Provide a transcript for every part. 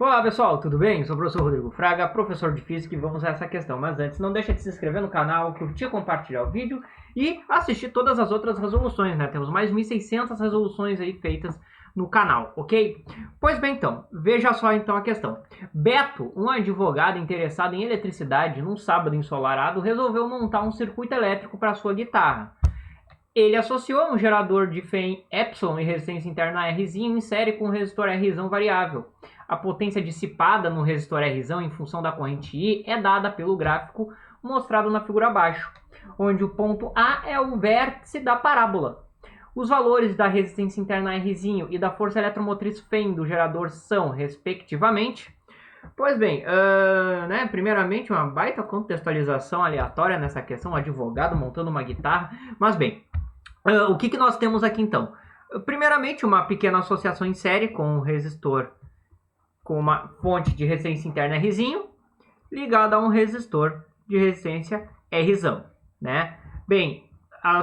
Olá pessoal, tudo bem? Eu sou o professor Rodrigo Fraga, professor de Física, e vamos a essa questão. Mas antes, não deixa de se inscrever no canal, curtir, compartilhar o vídeo e assistir todas as outras resoluções, né? Temos mais de 1.600 resoluções aí feitas no canal, ok? Pois bem então, veja só então a questão. Beto, um advogado interessado em eletricidade, num sábado ensolarado, resolveu montar um circuito elétrico para sua guitarra. Ele associou um gerador de fém epsilon e resistência interna R em série com um resistor R variável. A potência dissipada no resistor R em função da corrente I é dada pelo gráfico mostrado na figura abaixo, onde o ponto A é o vértice da parábola. Os valores da resistência interna R e da força eletromotriz fém do gerador são, respectivamente... Pois bem, primeiramente uma baita contextualização aleatória nessa questão, um advogado montando uma guitarra, mas bem, o que nós temos aqui então? Primeiramente uma pequena associação em série com um resistor com uma fonte de resistência interna R ligada a um resistor de resistência R, né? Bem,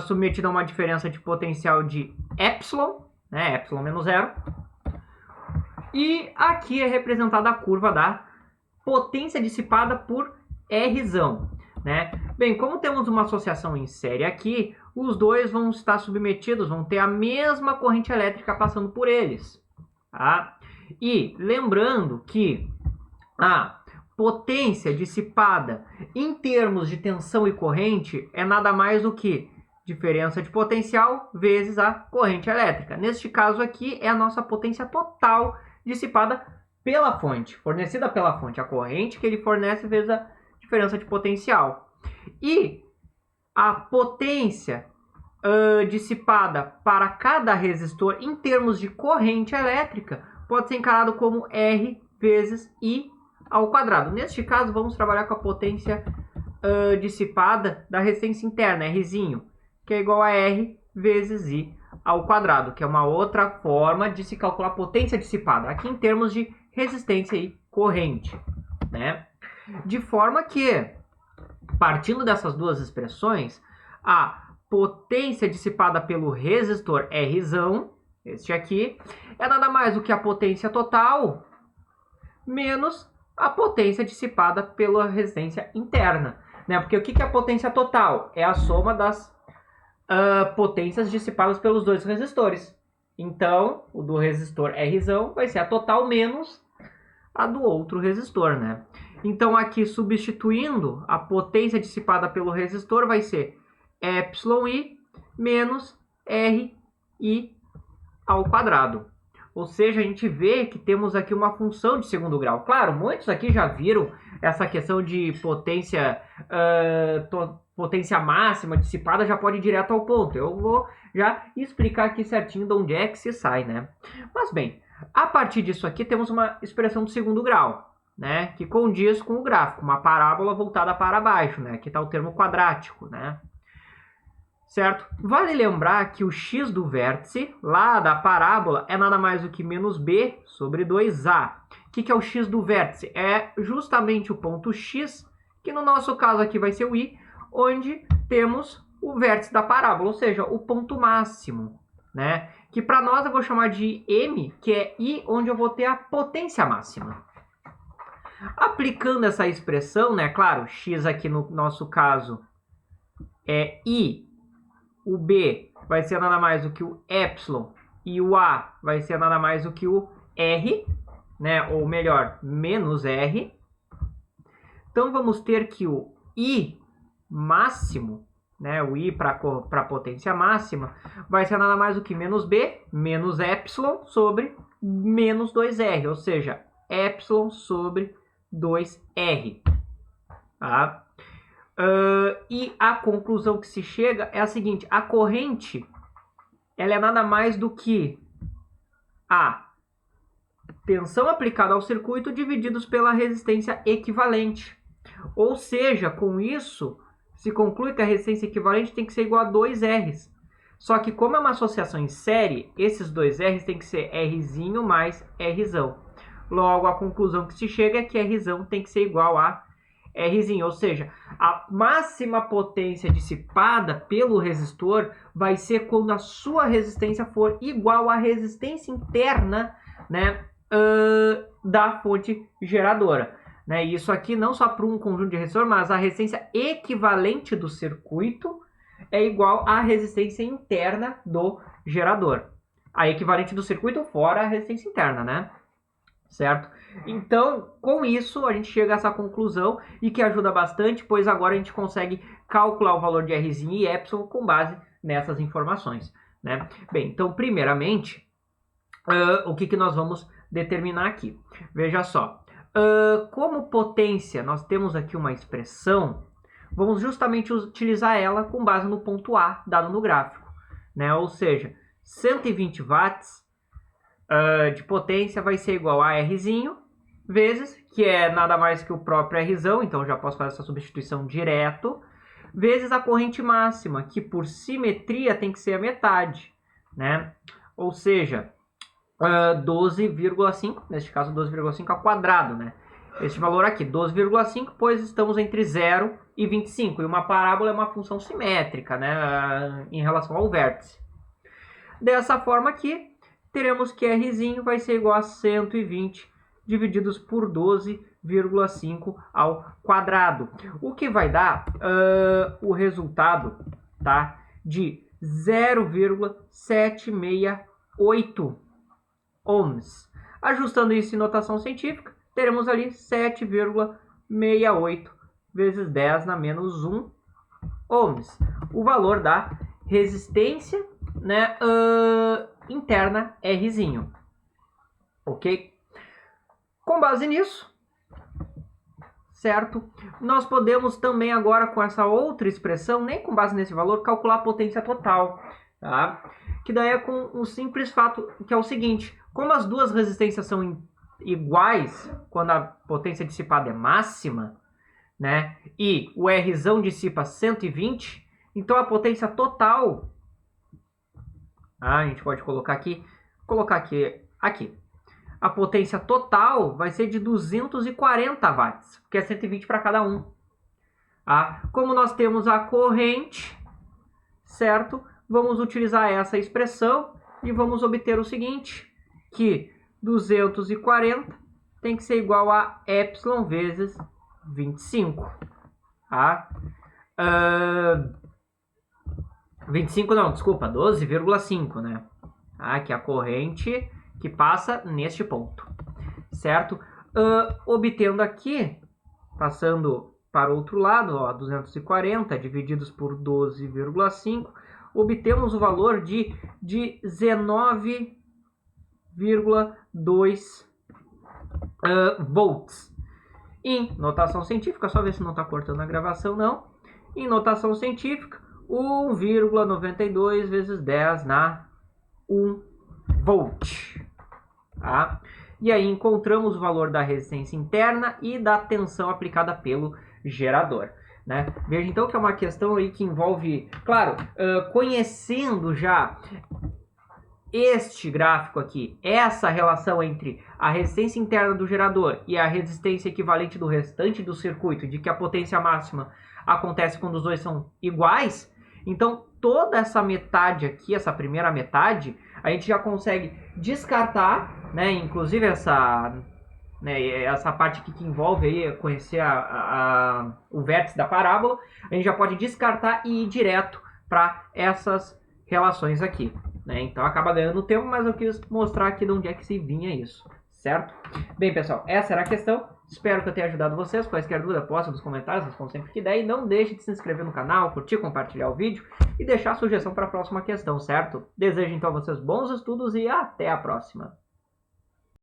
submetida a uma diferença de potencial de epsilon, né? Epsilon menos zero. E aqui é representada a curva da potência dissipada por R, né? Bem, como temos uma associação em série aqui, os dois vão estar submetidos, vão ter a mesma corrente elétrica passando por eles, tá? E lembrando que a potência dissipada em termos de tensão e corrente é nada mais do que diferença de potencial vezes a corrente elétrica. Neste caso aqui é a nossa potência total dissipada pela fonte, fornecida pela fonte, a corrente que ele fornece vezes a diferença de potencial. E a potência dissipada para cada resistor em termos de corrente elétrica pode ser encarado como R vezes I ao quadrado. Neste caso, vamos trabalhar com a potência dissipada da resistência interna, R, que é igual a R vezes I ao quadrado, que é uma outra forma de se calcular a potência dissipada, aqui em termos de resistência e corrente, né? De forma que, partindo dessas duas expressões, a potência dissipada pelo resistor R, este aqui, é nada mais do que a potência total menos a potência dissipada pela resistência interna, né? Porque o que é a potência total? É a soma das potências dissipadas pelos dois resistores. Então, o do resistor R vai ser a total menos a do outro resistor, né? Então, aqui substituindo, a potência dissipada pelo resistor vai ser εi menos RI ao quadrado. Ou seja, a gente vê que temos aqui uma função de segundo grau. Claro, muitos aqui já viram essa questão de potência máxima dissipada, já pode ir direto ao ponto. Eu vou já explicar aqui certinho de onde é que se sai, né? Mas bem, a partir disso aqui temos uma expressão de segundo grau, né? Que condiz com o gráfico, uma parábola voltada para baixo, né? Aqui está o termo quadrático, né? Certo? Vale lembrar que o x do vértice, lá da parábola, é nada mais do que menos b sobre 2a. O que é o x do vértice? É justamente o ponto x, que no nosso caso aqui vai ser o i, onde temos o vértice da parábola, ou seja, o ponto máximo, né? Que para nós eu vou chamar de m, que é i, onde eu vou ter a potência máxima. Aplicando essa expressão, né? Claro, x aqui no nosso caso é i, o b vai ser nada mais do que o epsilon e o a vai ser nada mais do que o r, né? Ou melhor, menos r. Então vamos ter que o i máximo, né? O i para a potência máxima vai ser nada mais do que menos b menos epsilon sobre menos 2r, ou seja, epsilon sobre 2r, tá? E a conclusão que se chega é a seguinte: a corrente ela é nada mais do que a tensão aplicada ao circuito divididos pela resistência equivalente. Ou seja, com isso se conclui que a resistência equivalente tem que ser igual a 2R. Só que como é uma associação em série, esses 2R tem que ser R mais R. Logo, a conclusão que se chega é que R tem que ser igual a R, ou seja, a máxima potência dissipada pelo resistor vai ser quando a sua resistência for igual à resistência interna, né, da fonte geradora. Né? E isso aqui não só para um conjunto de resistores, mas a resistência equivalente do circuito é igual à resistência interna do gerador. A equivalente do circuito fora a resistência interna, né? Certo? Então, com isso, a gente chega a essa conclusão e que ajuda bastante, pois agora a gente consegue calcular o valor de Rzinho e Epsilon com base nessas informações. Né? Bem, então, primeiramente, o que nós vamos determinar aqui? Veja só, como potência, nós temos aqui uma expressão, vamos justamente utilizar ela com base no ponto A dado no gráfico. Né? Ou seja, 120 watts de potência vai ser igual a Rzinho vezes, que é nada mais que o próprio Rzão, então já posso fazer essa substituição direto, vezes a corrente máxima, que por simetria tem que ser a metade, né? Ou seja, 12,5, neste caso 12,5 ao quadrado, né? Este valor aqui, 12,5, pois estamos entre 0 e 25, e uma parábola é uma função simétrica, né? Em relação ao vértice. Dessa forma aqui, teremos que Rzinho vai ser igual a 120 divididos por 12,5 ao quadrado. O que vai dar o resultado, tá, de 0,768 ohms. Ajustando isso em notação científica, teremos ali 7,68 vezes 10 na menos 1 ohms. O valor da resistência, né, interna Rzinho. Ok? Com base nisso, certo? Nós podemos também agora com essa outra expressão, nem com base nesse valor, calcular a potência total. Tá? Que daí é com um simples fato, que é o seguinte, como as duas resistências são iguais, quando a potência dissipada é máxima, né? E o Rzão dissipa 120, então a potência total, a gente pode colocar aqui, aqui. A potência total vai ser de 240 watts, porque é 120 para cada um. Como nós temos a corrente, certo? Vamos utilizar essa expressão e vamos obter o seguinte, que 240 tem que ser igual a Epsilon vezes 25. 25 não, desculpa, 12,5, né? Que é a corrente que passa neste ponto, certo? Obtendo aqui, passando para o outro lado, 240 divididos por 12,5, obtemos o valor de 19,2 volts. Em notação científica, só ver se não está cortando a gravação, não. Em notação científica, 1,92 vezes 10 na 1 volt. E aí encontramos o valor da resistência interna e da tensão aplicada pelo gerador. Né? Veja então que é uma questão aí que envolve, claro, conhecendo já este gráfico aqui, essa relação entre a resistência interna do gerador e a resistência equivalente do restante do circuito, de que a potência máxima acontece quando os dois são iguais, então toda essa metade aqui, essa primeira metade, a gente já consegue descartar, né, inclusive essa parte aqui que envolve aí conhecer o vértice da parábola, a gente já pode descartar e ir direto para essas relações aqui. Né? Então acaba ganhando tempo, mas eu quis mostrar aqui de onde é que se vinha isso, certo? Bem, pessoal, essa era a questão. Espero que eu tenha ajudado vocês. Quaisquer dúvida, posta nos comentários, respondo sempre que der. E não deixe de se inscrever no canal, curtir, compartilhar o vídeo e deixar a sugestão para a próxima questão, certo? Desejo então a vocês bons estudos e até a próxima.